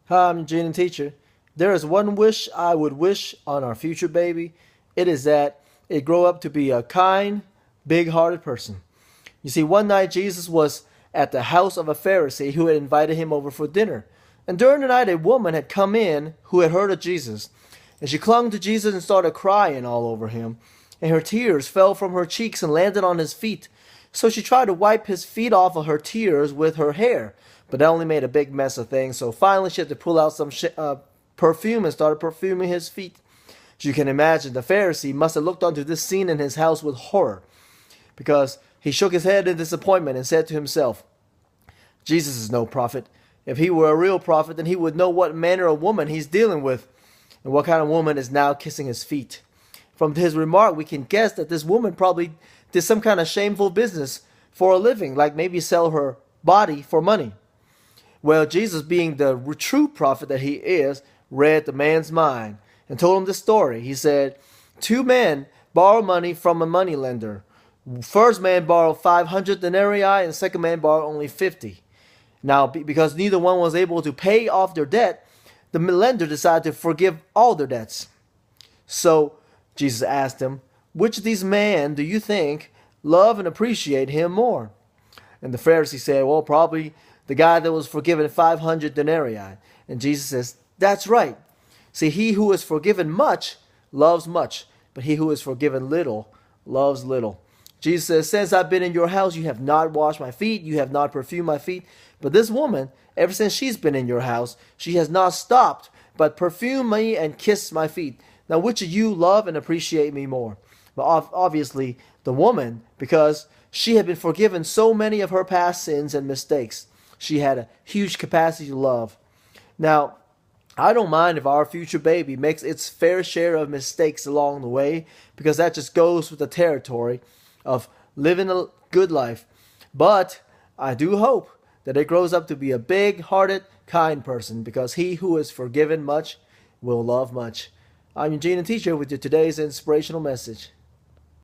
Hi, I'm Eugene, teacher. There is one wish I would wish on our future baby. It is that it grow up to be a kind, big-hearted person. You see, one night Jesus was at the house of a Pharisee who had invited him over for dinner. And during the night, a woman had come in who had heard of Jesus. And she clung to Jesus and started crying all over him. And her tears fell from her cheeks and landed on his feet. So she tried to wipe his feet off of her tears with her hair, but that only made a big mess of things. So finally, she had to pull out some perfume and started perfuming his feet. As you can imagine, the Pharisee must have looked onto this scene in his house with horror, because he shook his head in disappointment and said to himself, Jesus is no prophet. If he were a real prophet, then he would know what manner of woman he's dealing with, and what kind of woman is now kissing his feet. From his remark, we can guess that this woman probably did some kind of shameful business for a living, like maybe sell her body for money. Well, Jesus, being the true prophet that he is, read the man's mind and told him this story. He said, two men borrowed money from a moneylender. First man borrowed 500 denarii and the second man borrowed only 50. Now, because neither one was able to pay off their debt, the lender decided to forgive all their debts. So Jesus asked him, which of these men do you think love and appreciate him more? And the Pharisee said, well, probably the guy that was forgiven 500 denarii. And Jesus says, that's right. See, he who is forgiven much loves much, but he who is forgiven little loves little. Jesus says, since I've been in your house, you have not washed my feet, you have not perfumed my feet. But this woman, ever since she's been in your house, she has not stopped, but perfumed me and kissed my feet. Now, which of you love and appreciate me more? But obviously, the woman, because she had been forgiven so many of her past sins and mistakes. She had a huge capacity to love. Now, I don't mind if our future baby makes its fair share of mistakes along the way, because that just goes with the territory of living a good life. But I do hope that it grows up to be a big-hearted, kind person, because he who is forgiven much will love much. I'm Eugene, teacher, with you today's inspirational message.